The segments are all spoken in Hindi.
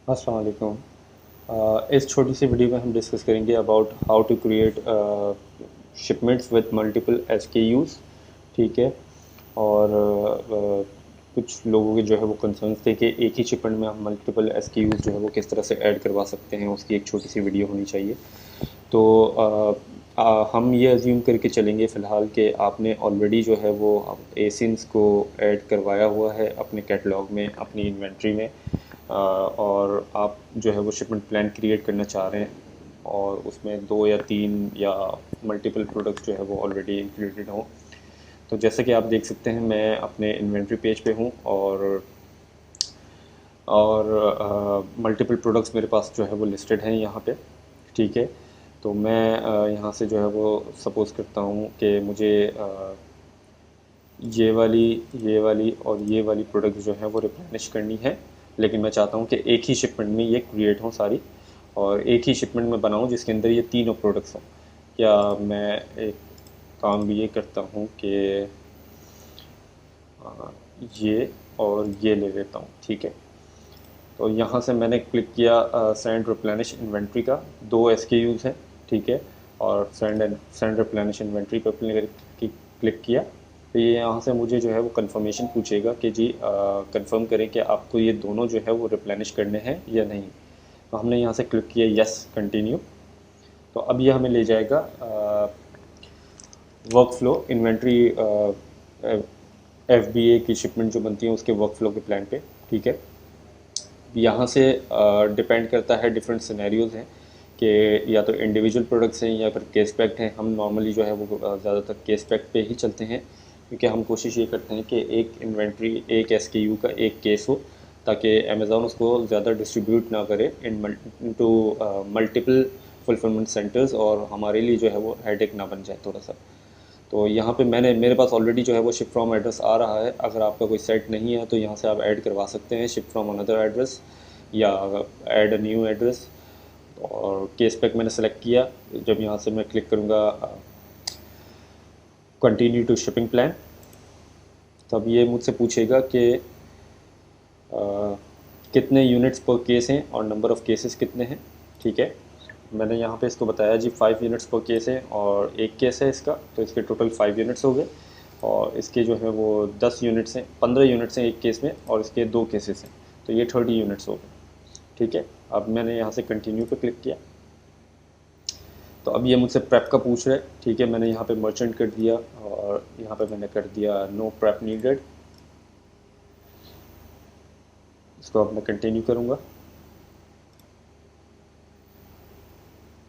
अस्सलाम वालेकुम। इस छोटी सी वीडियो में हम डिस्कस करेंगे about how to create shipments with multiple SKUs। ठीक है। और कुछ लोगों के जो है वो कंसर्न्स थे कि एक ही शिपमेंट में हम मल्टीपल SKUs जो है वो किस तरह से ऐड करवा सकते हैं, उसकी एक छोटी सी वीडियो होनी चाहिए। तो हम ये अज्यूम करके चलेंगे फ़िलहाल कि आपने ऑलरेडी जो है वो एसिन्स को ऐड करवाया हुआ है अपने कैटलॉग में, अपनी इन्वेंट्री में। और आप जो है वो शिपमेंट प्लान क्रिएट करना चाह रहे हैं और उसमें 2 या 3 या मल्टीपल प्रोडक्ट्स जो है वो ऑलरेडी इंक्लूडेड हों। तो जैसे कि आप देख सकते हैं, मैं अपने इन्वेंट्री पेज पे हूँ और मल्टीपल प्रोडक्ट्स मेरे पास जो है वो लिस्टेड हैं यहाँ पे। ठीक है। तो मैं यहाँ से जो है वो सपोज़ करता हूँ कि मुझे ये वाली और ये वाली प्रोडक्ट जो है वो रिप्लेनिश करनी है, लेकिन मैं चाहता हूँ कि एक ही शिपमेंट में ये क्रिएट हों सारी, और एक ही शिपमेंट में बनाऊँ जिसके अंदर ये तीनों प्रोडक्ट्स हों। या मैं एक काम भी ये करता हूँ कि ये और ये ले लेता हूँ। ठीक है। तो यहाँ से मैंने क्लिक किया सेंड रिप्लेनिश इन्वेंट्री का, 2 SKUs हैं। ठीक है। और सेंड रिप्लेनिश इन्वेंट्री पर क्लिक किया। तो ये यहाँ से मुझे जो है वो कंफर्मेशन पूछेगा कि जी कंफर्म करें कि आपको ये दोनों जो है वो रिप्लेनिश करने हैं या नहीं। तो हमने यहाँ से क्लिक किया यस कंटिन्यू। तो अब ये हमें ले जाएगा वर्क फ्लो इन्वेंट्री, FBA की शिपमेंट जो बनती है उसके वर्क फ्लो के प्लान पे। ठीक है। यहाँ से डिपेंड करता है, डिफरेंट सिनेरियोज़ हैं कि या तो इंडिविजुअल प्रोडक्ट्स हैं या फिर केस पैक्ड हैं। हम नॉर्मली जो है वो ज़्यादातर केस पैक्ड पे ही चलते हैं, क्योंकि हम कोशिश ये करते हैं कि एक इन्वेंट्री, एक SKU का एक केस हो, ताकि अमेज़ॉन उसको ज़्यादा डिस्ट्रीब्यूट ना करे इनटू मल्टीपल फुलफिलमेंट सेंटर्स, और हमारे लिए जो है वो हेडेक ना बन जाए थोड़ा सा। तो यहाँ पे मेरे पास ऑलरेडी जो है वो शिप फ्रॉम एड्रेस आ रहा है। अगर आपका कोई सेट नहीं है तो यहाँ से आप ऐड करवा सकते हैं शिप फ्रॉम अनदर एड्रेस या ऐड अ न्यू एड्रेस। और केस पैक मैंने सेलेक्ट किया। जब यहाँ से मैं क्लिक करूँगा कंटिन्यू टू शिपिंग प्लान, तब ये मुझसे पूछेगा कि कितने यूनिट्स पर केस हैं और नंबर ऑफ़ केसेस कितने हैं। ठीक है। मैंने यहाँ पे इसको बताया जी 5 यूनिट्स पर केस है और एक केस है इसका, तो इसके टोटल 5 यूनिट्स हो गए। और इसके जो है वो 10 यूनिट्स हैं, 15 यूनिट्स हैं एक केस में, और इसके 2 केसेस हैं, तो ये 30 यूनिट्स हो गए। ठीक है। अब मैंने यहाँ से कंटिन्यू पे क्लिक किया। तो अब ये मुझसे प्रेप का पूछ रहा है। ठीक है। मैंने यहाँ पे मर्चेंट कर दिया और यहाँ पे मैंने कर दिया नो प्रेप नीडेड। इसको अब मैं कंटिन्यू करूँगा।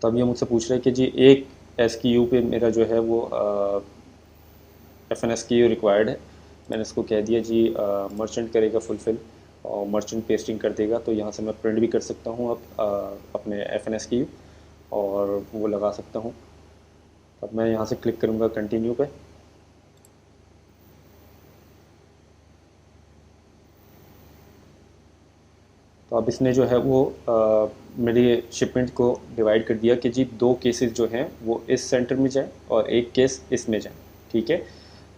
तब ये मुझसे पूछ रहा है कि जी एक SKU पे मेरा जो है वो FNSKU रिक्वायर्ड है। मैंने इसको कह दिया जी मर्चेंट करेगा फुलफ़िल और मर्चेंट पेस्टिंग कर देगा। तो यहाँ से मैं प्रिंट भी कर सकता हूँ अब अपने FNSKU और वो लगा सकता हूँ। अब मैं यहाँ से क्लिक करूँगा कंटिन्यू पे। तो अब इसने जो है वो मेरी शिपमेंट को डिवाइड कर दिया कि जी 2 केसेस जो हैं वो इस सेंटर में जाएँ और एक केस इसमें जाए। ठीक है।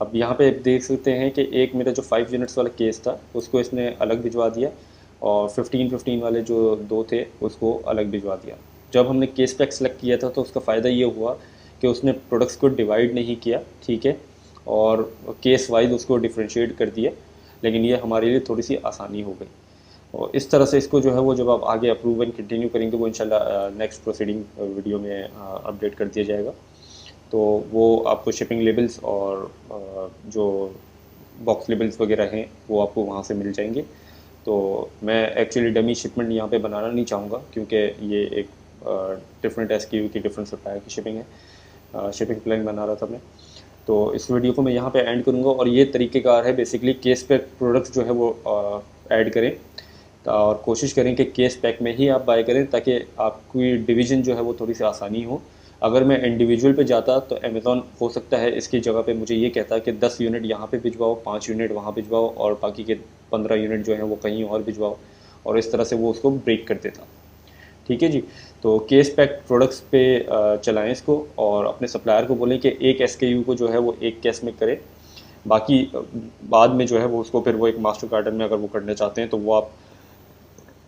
अब यहाँ पे देख सकते हैं कि एक मेरा जो 5 यूनिट्स वाला केस था उसको इसने अलग भिजवा दिया, और 15 वाले जो 2 थे उसको अलग भिजवा दिया। जब हमने केस पैक सेलेक्ट किया था तो उसका फ़ायदा ये हुआ कि उसने प्रोडक्ट्स को डिवाइड नहीं किया। ठीक है। और केस वाइज उसको डिफ्रेंशिएट कर दिया, लेकिन ये हमारे लिए थोड़ी सी आसानी हो गई। और इस तरह से इसको जो है वो जब आप आगे अप्रूव एंड कंटिन्यू करेंगे वो इंशाल्लाह नेक्स्ट प्रोसीडिंग वीडियो में अपडेट कर दिया जाएगा। तो वो आपको शिपिंग लेबल्स और जो बॉक्स लेबल्स वगैरह हैं वो आपको वहाँ से मिल जाएंगे। तो मैं एक्चुअली डमी शिपमेंट यहाँ पे बनाना नहीं चाहूँगा, क्योंकि ये एक डिफरेंट SKU की डिफरेंट सप्लायर की शिपिंग है। शिपिंग प्लान बना रहा था मैं। तो इस वीडियो को मैं यहाँ पे एंड करूँगा, और ये तरीक़ेकार है बेसिकली केस पे प्रोडक्ट्स जो है वो ऐड करें, और कोशिश करें कि केस पैक में ही आप बाय करें, ताकि आपकी डिवीज़न जो है वो थोड़ी सी आसानी हो। अगर मैं इंडिविजुअल पे जाता तो अमेज़ॉन हो सकता है इसकी जगह पे मुझे ये कहता कि 10 यूनिट यहाँ पे भिजवाओ, 5 यूनिट वहाँ भिजवाओ, और बाकी के 15 यूनिट जो है वो कहीं और भिजवाओ, और इस तरह से वो उसको ब्रेक कर देता। ठीक है जी। तो केस पैक प्रोडक्ट्स पे चलाएं इसको, और अपने सप्लायर को बोलें कि एक SKU को जो है वो एक केस में करें। बाकी बाद में जो है वो उसको फिर वो एक मास्टर कार्टन में अगर वो करना चाहते हैं तो वो आप